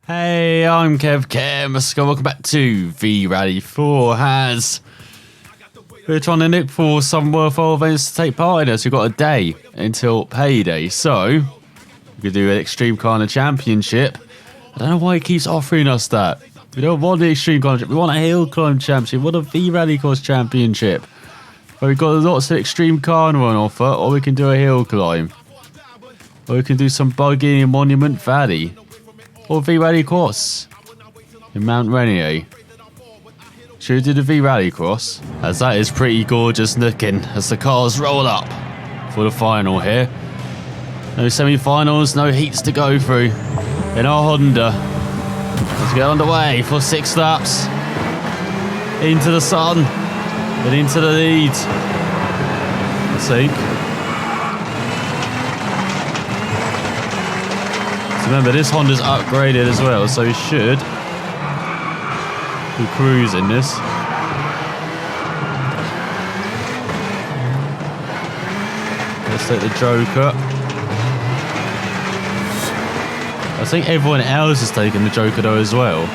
Hey, I'm Kev. Welcome back to V-Rallycross. We're trying to look for some worthwhile events to take part in, as we've got a day until payday. So, we could do an Extreme Corner Championship. I don't know why it keeps offering us that. We don't want the Extreme Corner Championship. We want a Hill Climb Championship. We want a V-Rallycross Championship. But we've got lots of Extreme Corner on offer, or we can do a Hill Climb. Or we can do some bugging in Monument Valley. Or V-Rallycross in Mount Rainier. Should we do the V-Rallycross? As that is pretty gorgeous looking as the cars roll up for the final here. No semi-finals, no heats to go through in our Honda. Let's get underway for 6 laps. Into the sun and into the lead. I think. Remember, this Honda's upgraded as well, so we should be cruising this. Let's take the Joker. I think everyone else is taking the Joker though as well.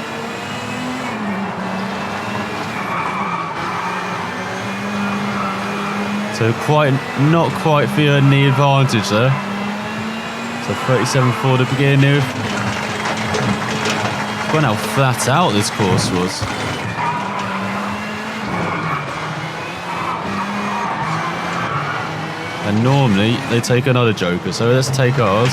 So not quite feeling the advantage there. So 37 for the beginning. Look how flat out this course was. And normally they take another Joker, so let's take ours.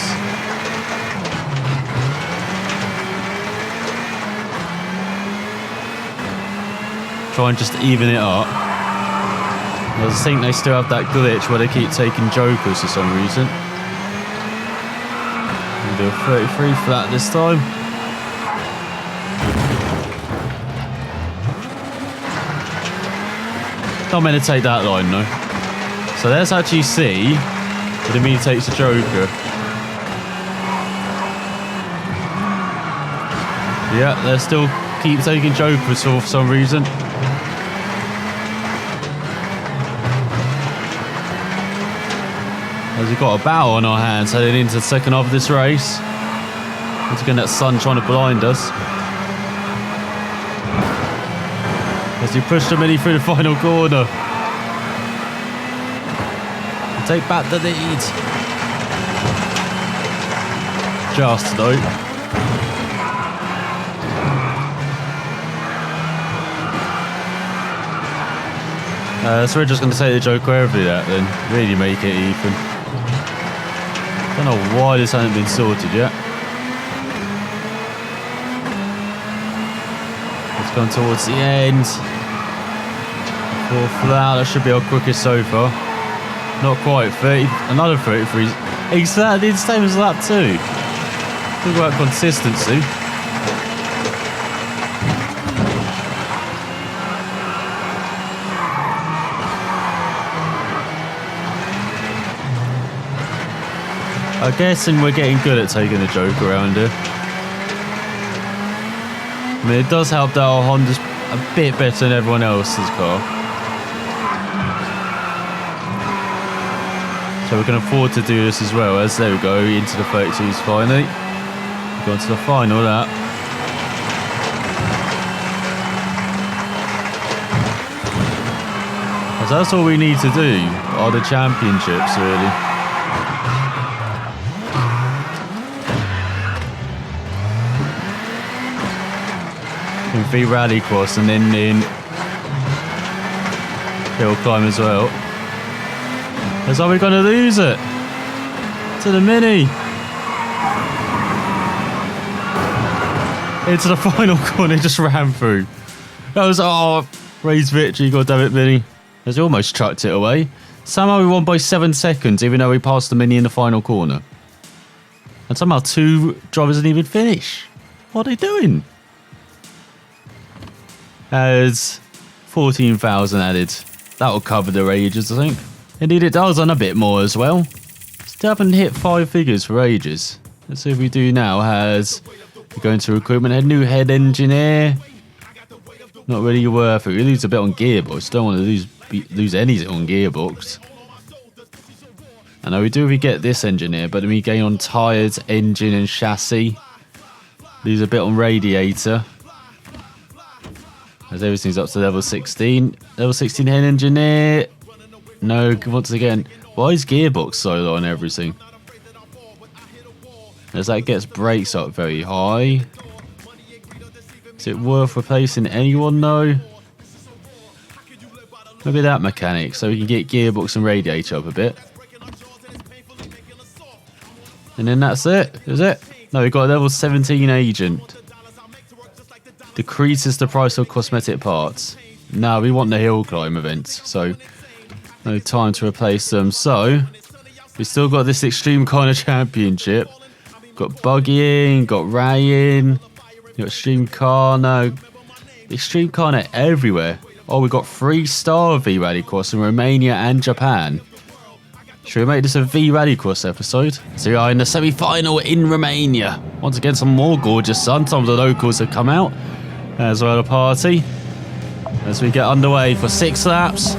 Try and just even it up. I think they still have that glitch where they keep taking Jokers for some reason. Do a 33 flat this time. Not meant to take that line though. So let's actually see what it means takes a Joker. Yeah, they still keep taking Jokers for some reason. As we've got a battle on our hands heading into the second half of this race. Once again, that sun trying to blind us. As we push the Mini through the final corner. And take back the lead. Just though. So we're just going to take the Joker over that then. Really make it even. I don't know why this hasn't been sorted yet. It's gone towards the end. 4 flat, that should be our quickest so far. Not quite, 30, another 33. Exactly the same as lap 2. Talk about consistency. I'm guessing we're getting good at taking the Joker around here. I mean, it does help that our Honda's a bit better than everyone else's car. So we can afford to do this as well, as there we go, into the 32s finally. We've gone to the final lap. So that's all we need to do, are the championships really. In V-Rallycross and then in Hill Climb as well. That's how we're going to lose it. To the Mini. Into the final corner, just ran through. That was, raised victory, god damn it, Mini. As he almost chucked it away. Somehow we won by 7 seconds, even though we passed the Mini in the final corner. And somehow 2 drivers didn't even finish. What are they doing? As 14,000 added. That'll cover the ages, I think. Indeed it does, and a bit more as well. Still haven't hit 5 figures for ages. Let's see if we do now. As we go into recruitment, a new head engineer. Not really worth it. We lose a bit on gearbox. Don't want to lose anything on gearbox. I know we do if we get this engineer, but then we gain on tyres, engine and chassis. Lose a bit on radiator. As everything's up to level 16. Level 16 head engineer. No, once again. Why is gearbox so low on everything? As that gets brakes up very high. Is it worth replacing anyone though? Maybe that mechanic, so we can get gearbox and radiator up a bit. And then that's it, is it? No, we've got a level 17 agent. Decreases the price of cosmetic parts. No, we want the hill climb events, so no time to replace them. So, we still got this Extreme Corner Championship. Got buggying, got rallying, got Extreme Corner. Extreme Corner everywhere. Oh, we got 3-star V-Rallycross in Romania and Japan. Should we make this a V-Rallycross episode? So we are in the semi-final in Romania. Once again, some more gorgeous sun. Some of the locals have come out as well, a party. As we get underway for 6 laps.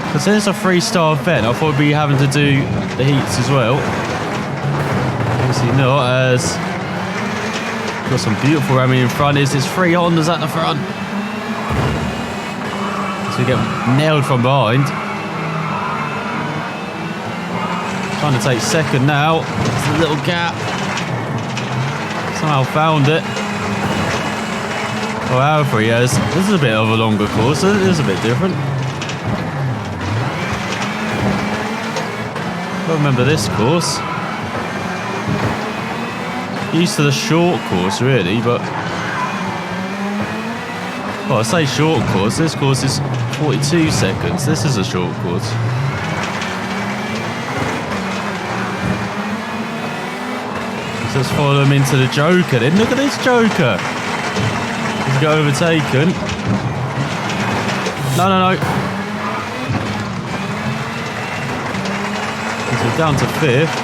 Because it's a 3-star event, I thought we'd be having to do the heats as well. Obviously not, as got some beautiful ramming in front. There's 3 Hondas at the front. So we get nailed from behind. Trying to take second now. It's a little gap. Somehow found it. Oh, however he has. This is a bit of a longer course. It is a bit different. I remember this course. Used to the short course really, but well, I say short course. This course is 42 seconds. This is a short course. Let's follow him into the Joker. Then look at this Joker. He's got overtaken. No, no, no. He's down to 5th.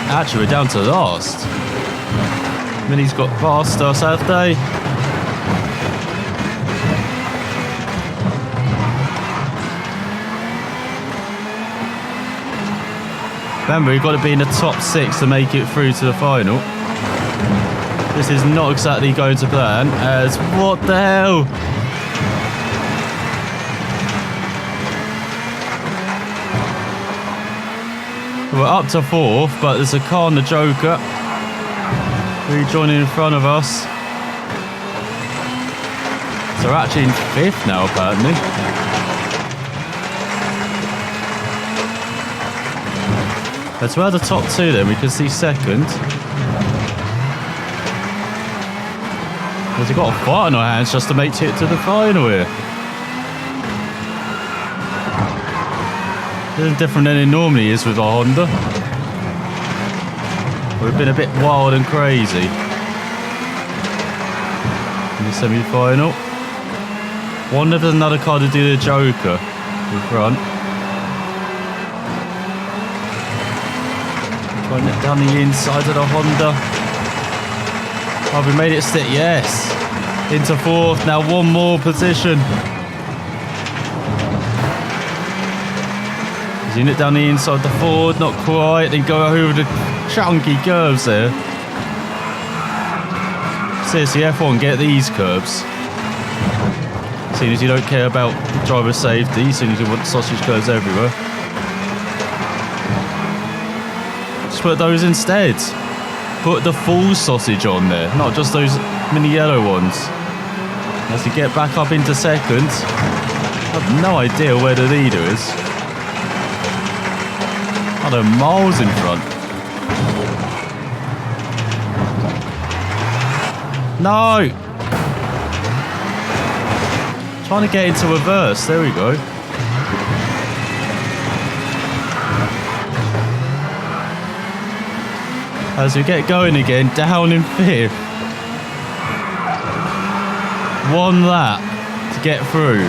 Actually, we're down to last. Minnie's got past us, have they? Remember, we've got to be in the top 6 to make it through to the final. This is not exactly going to plan, as what the hell? We're up to 4th, but there's a car on the Joker rejoining in front of us. So we're actually in 5th now, apparently. Let's wear the top 2 then, we can see 2nd. We've got a fight on our hands just to make it to the final here. This is different than it normally is with our Honda. We've been a bit wild and crazy in the semi-final. Wonder if there's another car to do the Joker in front. Trying it down the inside of the Honda. Oh, we made it stick, yes. Into 4th, now 1 more position. Unit down the inside the Ford, not quite. Then go over the chunky curves there. Seriously, F1, get these curves. Seeing as you don't care about driver safety, seeing as you want sausage curves everywhere. Just put those instead. Put the full sausage on there, not just those mini yellow ones. As you get back up into 2nd, I have no idea where the leader is. Oh, they're miles in front. No! Trying to get into reverse. There we go. As we get going again, down in 5th. 1 lap to get through.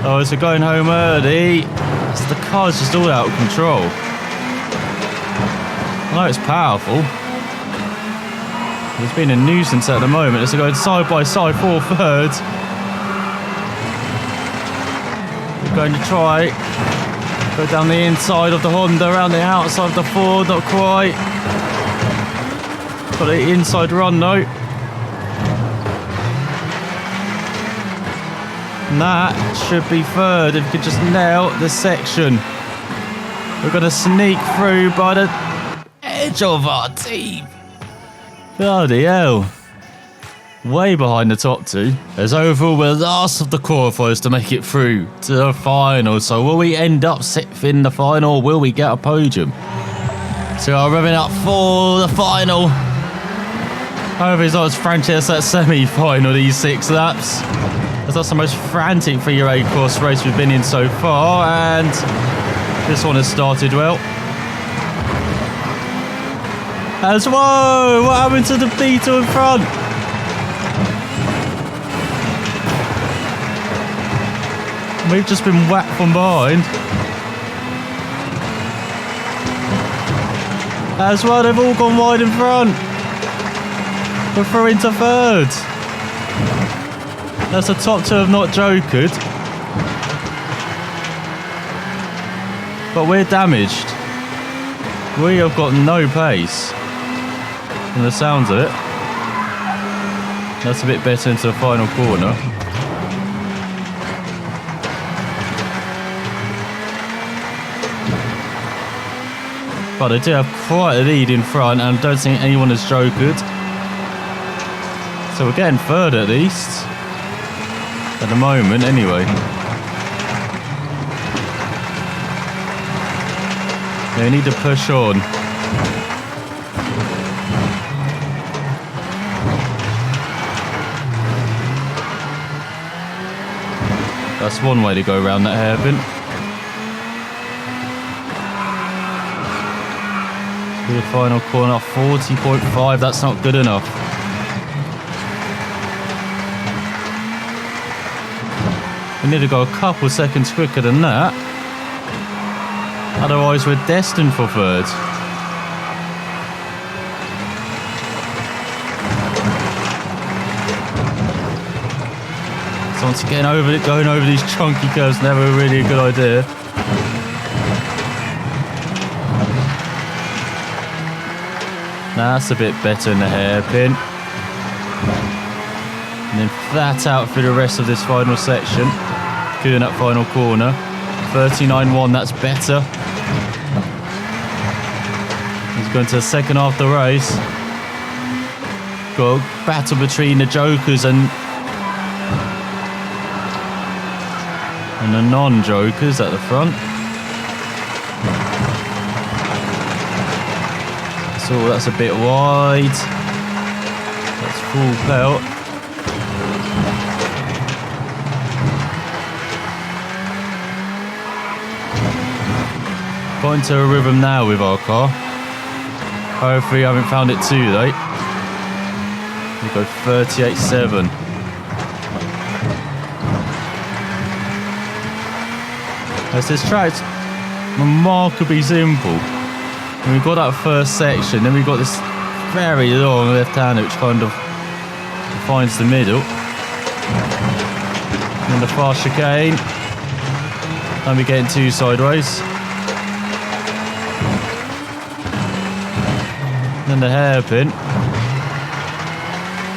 Oh, as we're going home early. The car's just all out of control. I know it's powerful. It's been a nuisance at the moment as they're going side by side for 3rd. going to try. Go down the inside of the Honda, around the outside of the Ford, not quite. Got the inside run though. And that should be third if you could just nail this section. We're going to sneak through by the edge of our team. Bloody hell. Way behind the top two. As overall, we're last of the qualifiers to make it through to the final. So will we end up 6th in the final, or will we get a podium? So I'm revving up for the final. Hopefully it's not as frantic as that semi-final, these 6 laps. That's not the most frantic V-Rallycross race we've been in so far, and this one has started well. As whoa, what happened to the Beetle in front? We've just been whacked from behind. As well, they've all gone wide in front. We're through into third. That's the top 2 have not jokered. But we're damaged. We have got no pace. From the sounds of it. That's a bit better into the final corner. But they do have quite a lead in front, and I don't think anyone has jokered. So we're getting third at least. At the moment, anyway. Yeah, we need to push on. That's one way to go around that hairpin. The final corner, 40.5, that's not good enough. We need to go a couple seconds quicker than that. Otherwise we're destined for third. So once again, going over these chunky curves, never really a good idea. That's a bit better in the hairpin. And then flat out through the rest of this final section. Doing that final corner. 39.1, that's better. He's going to the second half of the race. Got a battle between the jokers and the non-jokers at the front. So that's a bit wide. That's full pelt. Got into a rhythm now with our car. Hopefully I haven't found it too late. We go 38.7. As this track's remarkably simple. And we've got that first section, then we've got this very long left-hander which kind of defines the middle. And then the fast chicane. And we get in 2 sideways. Then the hairpin.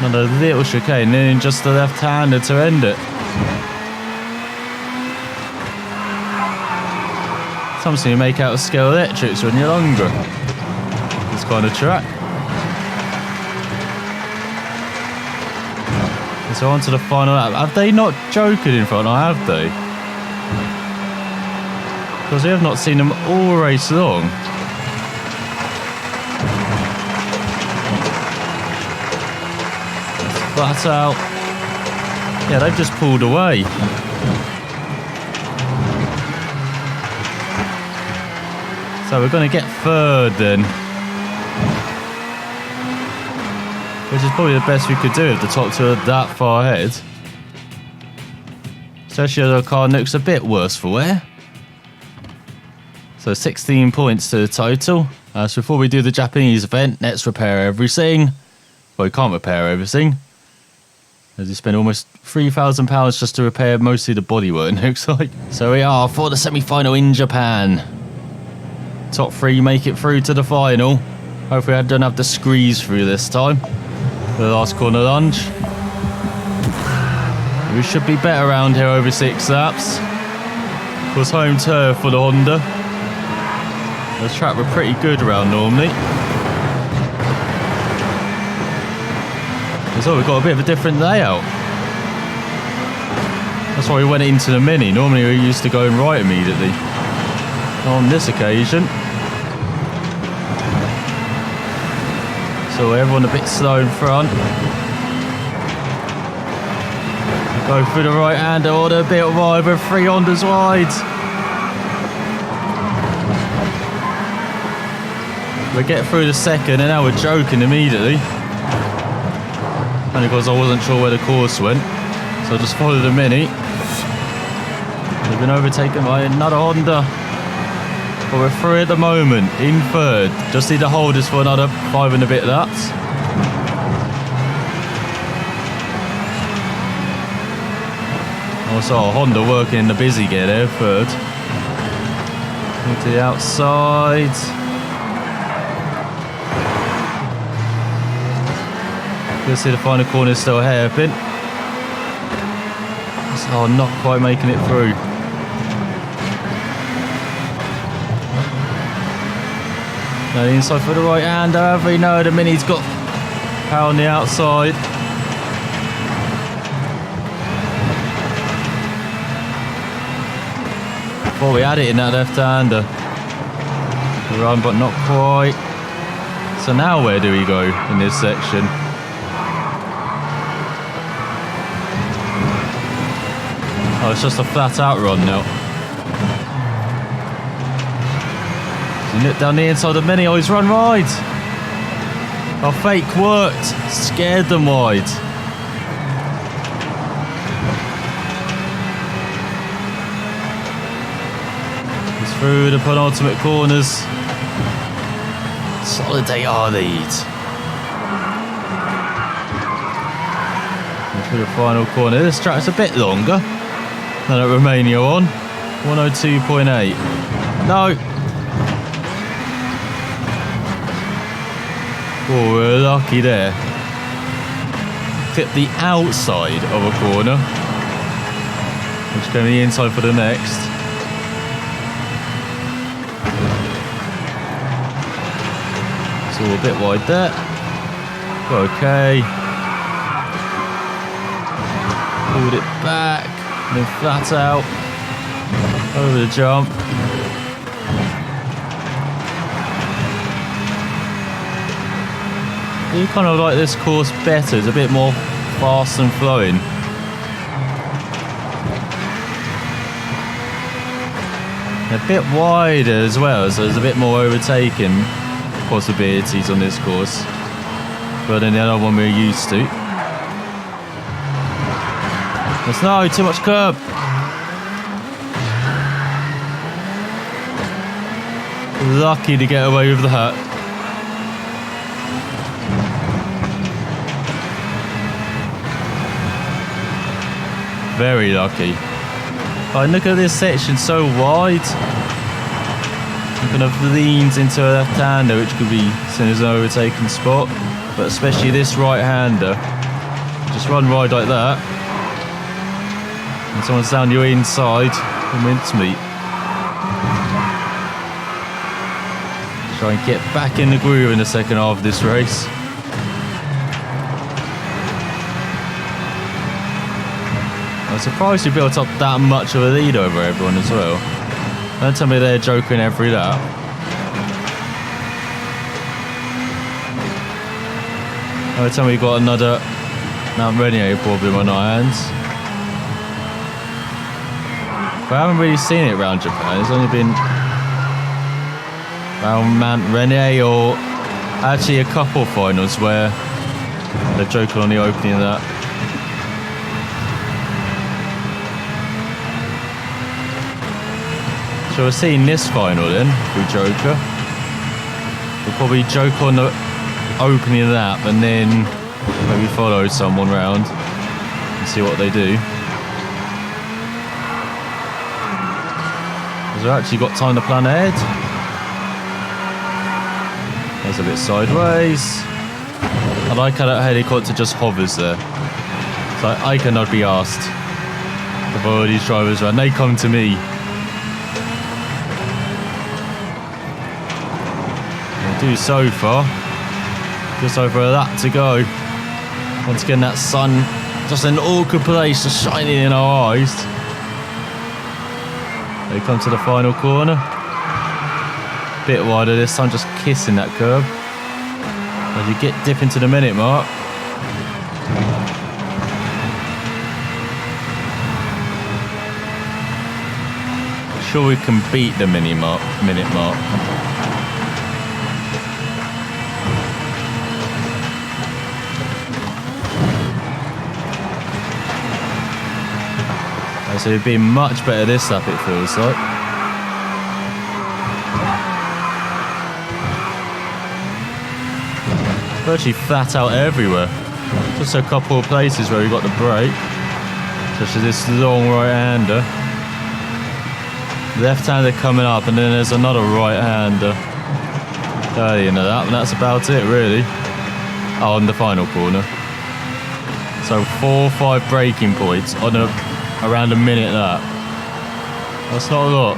Another little chicane, and then just the left-hander to end it. Something you make out of scale electrics when you're younger. This kind of track. And so on to the final lap. Have they not joked in front, or have they? Because we have not seen them all race long. Flat out. Yeah, they've just pulled away. So we're going to get third then. Which is probably the best we could do if the top 2 are that far ahead. Especially as our car looks a bit worse for wear. So 16 points to the total. So before we do the Japanese event, let's repair everything. Well, we can't repair everything. As he spent almost £3,000 just to repair mostly the bodywork, it looks like. So we are for the semi-final in Japan. Top 3 make it through to the final. Hopefully I don't have to squeeze through this time. The last corner lunge. We should be better around here over 6 laps. Of course, home turf for the Honda. The track were pretty good around normally. So we've got a bit of a different layout. That's why we went into the Mini. Normally we used to go in right immediately. On this occasion. So everyone a bit slow in front. Go through the right hander, order a bit wide, but 3 Hondas wide. We get through the second and now we're joking immediately. Only because I wasn't sure where the course went. So I just followed the Mini. We've been overtaken by another Honda. But we're through at the moment, in third. Just need to hold us for another 5 and a bit laps. Also, Honda working in the busy gear there, third. Into the outside. You'll see the final corner is still a hairpin. So not quite making it through. Now the inside for the right hander, have we? No, the Mini's got power on the outside. Thought we had it in that left hander. Run, but not quite. So now where do we go in this section? Oh, it's just a flat out run now. He nipped down the inside of the Mini. Oh, he's run wide. Our fake worked. Scared them wide. He's through the penultimate corners. Solidate our lead. And through the final corner. This track's a bit longer than at Romania on. 102.8. No. Oh, we're lucky there. Clip the outside of a corner. Which going the inside for the next. It's all a bit wide there. Okay. Pulled it back. And then flat out. Over the jump. I kind of like this course better. It's a bit more fast and flowing. A bit wider as well, so there's a bit more overtaking possibilities on this course. But in the other one we're used to. There's no too much curb. Lucky to get away with that. Very lucky. Oh, look at this section, so wide. It kind of leans into a left-hander, which could be seen as an overtaking spot. But especially this right-hander. Just run wide like that. And someone's down your inside for mincemeat. Try and get back in the groove in the second half of this race. I'm surprised you built up that much of a lead over everyone as well. Don't tell me they're joking every lap. Don't tell me you've got another Mount Rainier problem on our hands. But I haven't really seen it around Japan. It's only been around Mount Rainier or actually a couple of finals where they're joking on the opening of that. So we're seeing this final then, through Joker. We'll probably joke on the opening of that and then maybe follow someone round. see what they do. Has they actually got time to plan ahead? That's a bit sideways. I like how that helicopter just hovers there. So I cannot be asked to follow these drivers around. They come to me. They do so far. Just over that to go. Once again, that sun just in an awkward place, just shining in our eyes. They come to the final corner. Bit wider this time, just kissing that curb. As you get dip into the minute mark. Sure we can beat the minute mark. So it'd be much better this lap, it feels like. Virtually flat out everywhere. Just a couple of places where we got the break. Such as this long right-hander. Left-hander coming up, and then there's another right-hander. You know that, and that's about it, really. Oh, on the final corner. So 4 or 5 braking points on around a minute lap. That's not a lot.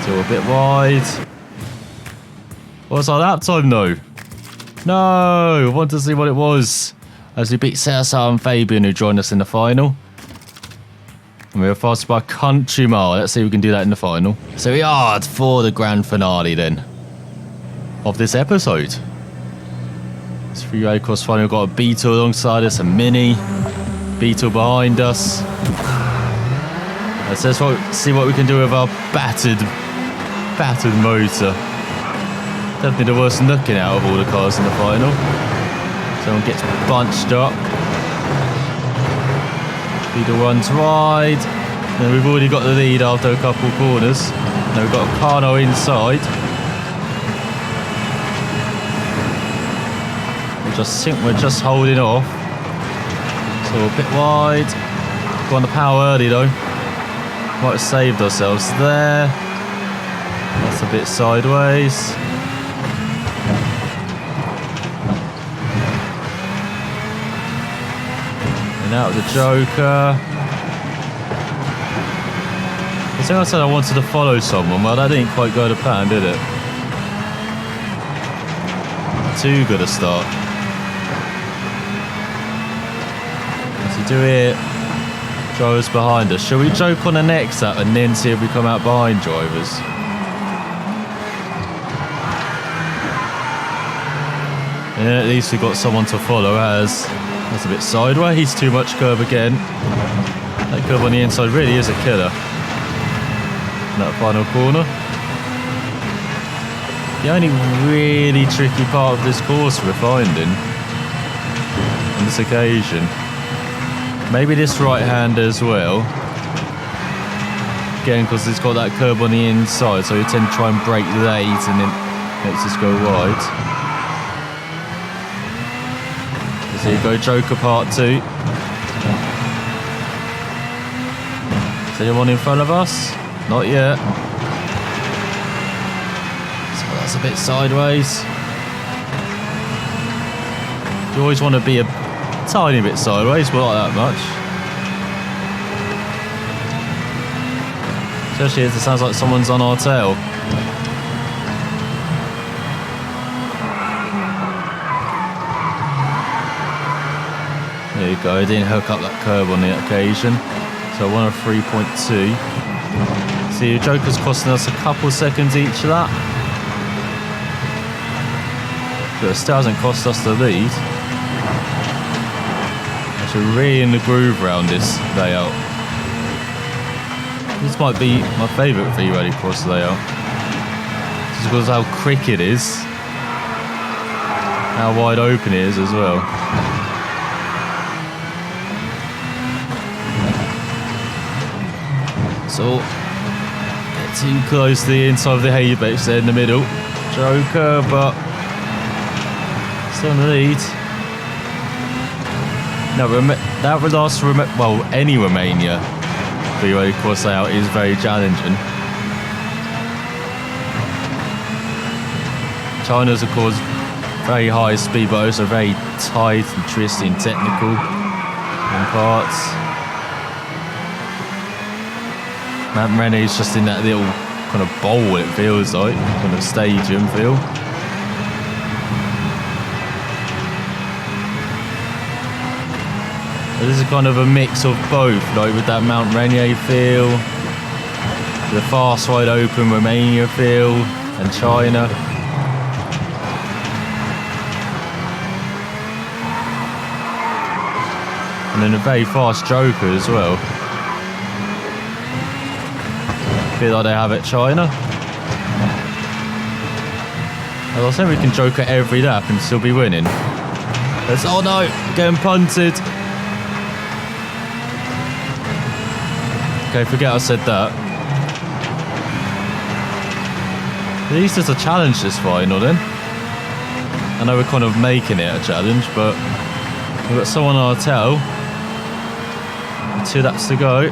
Still a bit wide. What's our lap time though? No, I want to see what it was. As we beat Cesar and Fabian, who joined us in the final. And we were faster by a country mile. Let's see if we can do that in the final. So we are for the grand finale then of this episode. This V-Rallycross final, we've got a Beetle alongside us, a Mini, Beetle behind us. Let's see what we can do with our battered motor. Definitely the worst looking out of all the cars in the final. Someone gets bunched up. Beetle runs wide. And we've already got the lead after a couple of corners. Now we've got a Carno inside. We're just holding off. So a bit wide. Got on the power early though. Might have saved ourselves there. That's a bit sideways. And out of the Joker. I think I said I wanted to follow someone. Well, that didn't quite go to plan, did it? Too good a start. Do it. Drivers behind us. Shall we joke on the next lap and then see if we come out behind drivers? And then at least we've got someone to follow as that's a bit sideways. Too much curve again. That curve on the inside really is a killer. In that final corner. The only really tricky part of this course we're finding on this occasion. Maybe this right hand as well. Again, because it's got that curb on the inside, so you tend to try and brake late and then makes us go wide. So you go Joker part 2. Is anyone in front of us? Not yet. So that's a bit sideways. You always want to be a tiny bit sideways, but not that much. Especially as it sounds like someone's on our tail. There you go, I didn't hook up that curb on the occasion. So 103.2. See, the Joker's costing us a couple seconds each of that. But it still hasn't cost us the lead. Actually, really in the groove around this layout. This might be my favourite V-Rallycross layout. Just because of how quick it is. How wide open it is as well. So, get too close to the inside of the hay base there in the middle. Joker, but still in the lead. No, that last well, any Romania V-Rallycross layout is very challenging. China's, of course, very high speed, but also very tight and twisty and technical in parts. Mount Rene is just in that little kind of bowl, it feels like, kind of stadium feel. But this is kind of a mix of both, like with that Mount Rene feel, the fast wide open Romania feel, and China. And then a very fast Joker as well. Feel like they have at China. Well, I think we can Joker every lap and still be winning. Oh no, getting punted. Okay, forget I said that. At least it's a challenge this final then. I know we're kind of making it a challenge, but we've got someone on our tail. 2 laps to go.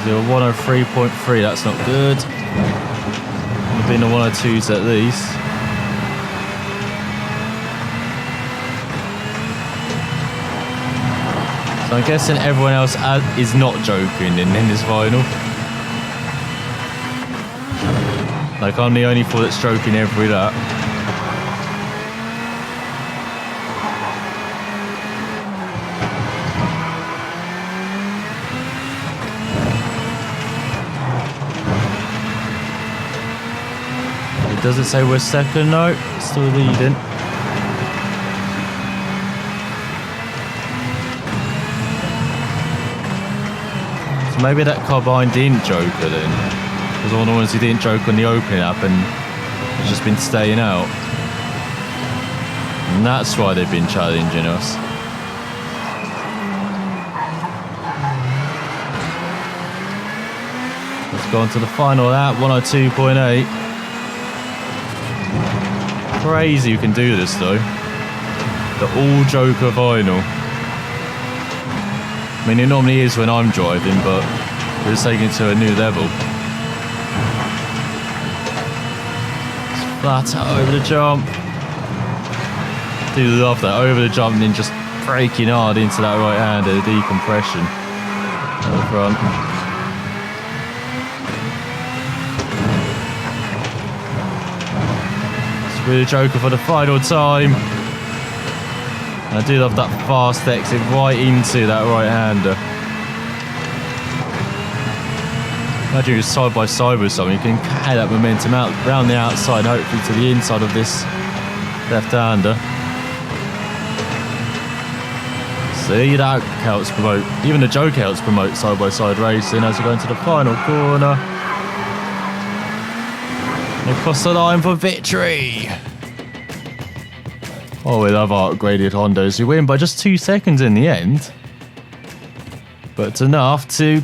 Still 103.3, that's not good. Would have been the 102s at least. So I'm guessing everyone else is not joking in this final. Like, I'm the only fool that's joking every lap. Does it say we're second? No, still leading. So maybe that carbine didn't Joker then. Because all the ones who didn't Joker on the opening up and has just been staying out. And that's why they've been challenging us. Let's go on to the final lap, 102.8. Crazy you can do this though. The all Joker final. I mean, it normally is when I'm driving, but we're just taking it to a new level. It's flat out over the jump. Do love that over the jump and then just braking hard into that right hander, decompression at the front. Really Joker for the final time. And I do love that fast exit right into that right hander. Imagine you're side by side with someone, you can carry that momentum out around the outside, hopefully to the inside of this left hander. See, that helps promote, even the Joker helps promote side by side racing as we go into the final corner. Across the line for victory. Oh, we love our upgraded Hondas who win by just 2 seconds in the end. But it's enough to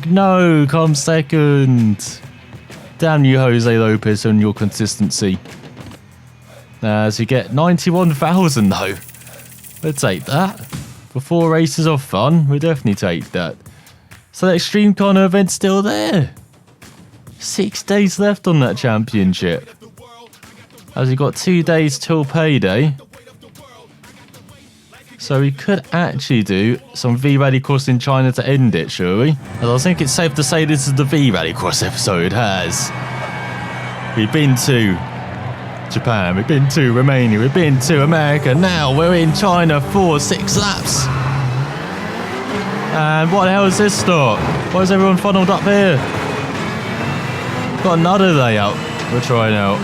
come second. Damn you, Jose Lopez, and your consistency. As you get 91,000 though. We'll take that. For 4 races of fun, we'll definitely take that. So that Extreme Corner event's still there. 6 days left on that championship. As we got 2 days till payday. So we could actually do some V-Rallycross in China to end it, shall we? As I think it's safe to say this is the V-Rallycross episode, we've been to Japan, we've been to Romania, we've been to America, now we're in China for 6 laps. And what the hell is this start? Why is everyone funneled up here? Got another layout we're trying out.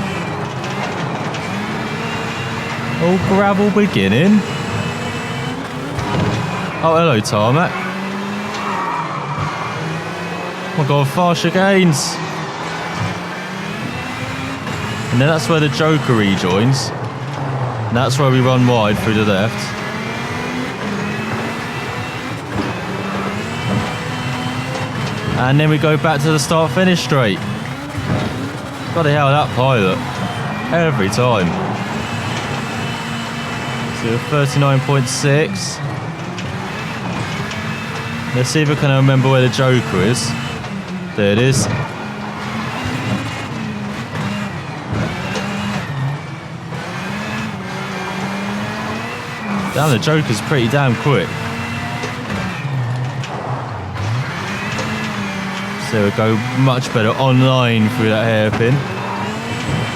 Oh, gravel beginning. Oh, hello, tarmac. Oh my god, fast chicanes. And then that's where the Joker rejoins. And that's where we run wide through the left. And then we go back to the start-finish straight. Bloody hell, that pilot. Every time. So 39.6. Let's see if I can remember where the Joker is. There it is. Damn, the Joker's pretty damn quick. So we go much better online through that hairpin.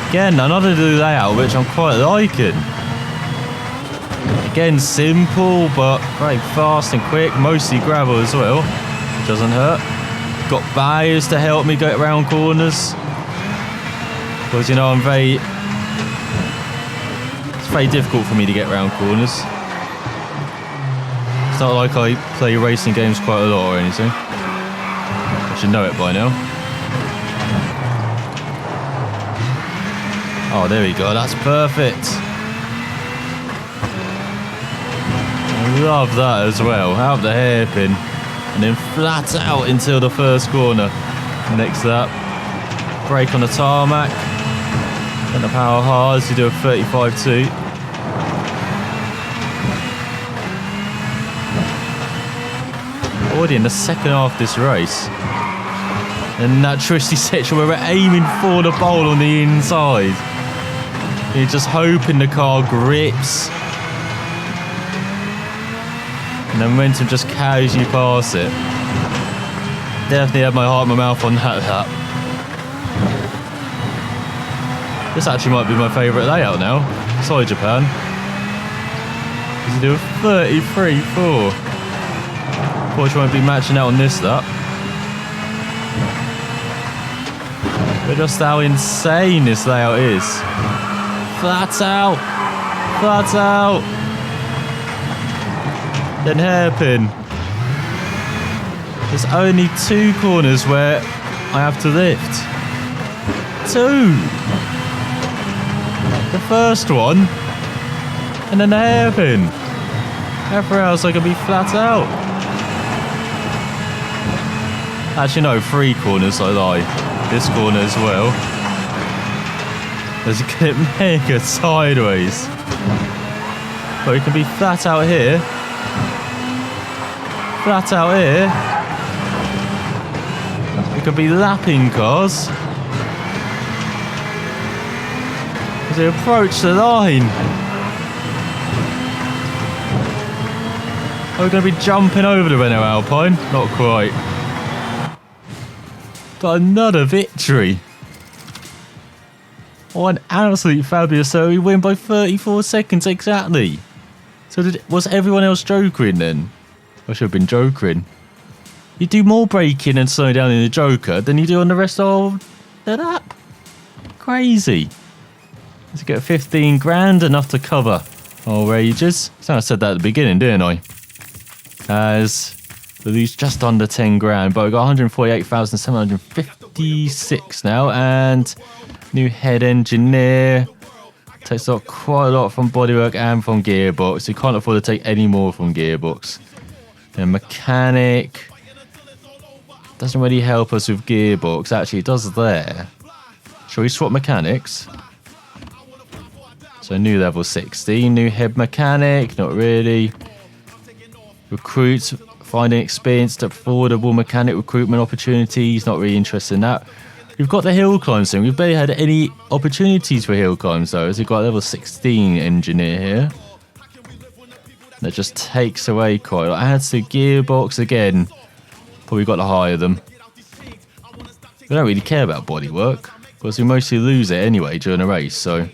Again, another new layout which I'm quite liking. Again, simple but very fast and quick, mostly gravel as well, which doesn't hurt. Got barriers to help me get around corners. Because you know, it's very difficult for me to get around corners. It's not like I play racing games quite a lot or anything. I should know it by now. Oh, there we go, that's perfect. I love that as well. Out the hairpin and then flat out until the first corner. Next to that, brake on the tarmac. And the power hard, so you do a 35.2. Already in the second half of this race. And that twisty section where we're aiming for the bowl on the inside. You're just hoping the car grips. And the momentum just carries you past it. Definitely had my heart in my mouth on that lap. This actually might be my favourite layout now. Sorry, Japan. Because you do a 33.4. Unfortunately, won't be matching out on this lap. But just how insane this layout is. Flat out. Flat out. Then hairpin. There's only 2 corners where I have to lift. 2. The first one. And then the hairpin. Everywhere else I can be flat out. Actually no, 3 corners I lie. This corner as well. As you get mega sideways. But you can be flat out here. Flat out here. You could be lapping cars. As they approach the line. Are we going to be jumping over the Renault Alpine? Not quite. But another victory. What an absolute fabulous. So we win by 34 seconds exactly. So was everyone else jokering then? I should have been jokering. You do more braking and slowing down in the Joker than you do on the rest of the lap. Crazy. Let's get 15 grand, enough to cover our wages. So I said that at the beginning, didn't I? As we lose just under 10 grand, but we got 148,756 now, and new head engineer. Takes up quite a lot from bodywork and from gearbox. You can't afford to take any more from gearbox. And mechanic doesn't really help us with gearbox. Actually, it does there. Shall we swap mechanics? So new level 16, new head mechanic, not really. Recruits, finding experienced, affordable mechanic recruitment opportunities, not really interested in that. We've got the hill climbs thing. We've barely had any opportunities for hill climbs though, as we've got a level 16 engineer here. That just takes away quite a lot. Adds to gearbox again. Probably got to hire them. We don't really care about bodywork, because we mostly lose it anyway during a race, so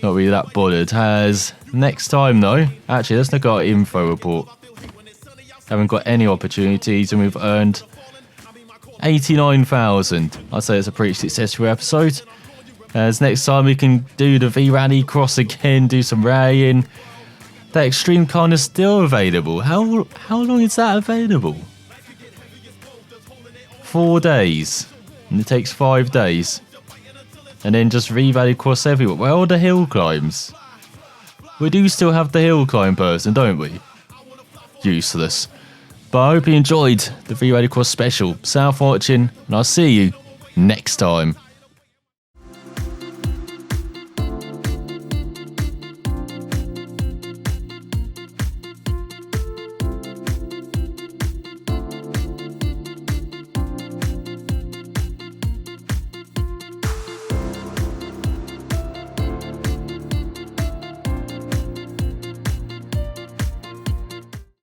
not really that bothered. Has next time though, actually let's look at our info report. Haven't got any opportunities and we've earned 89,000. I'd say it's a pretty successful episode. As next time we can do the V-Rallycross again, do some rallying. That extreme car is still available. How long is that available? 4 days. And it takes 5 days. And then just V-Rallycross everywhere. Where are the hill climbs? We do still have the hill climb person, don't we? Useless. But I hope you enjoyed the V-Rallycross special. Thanks for watching, and I'll see you next time.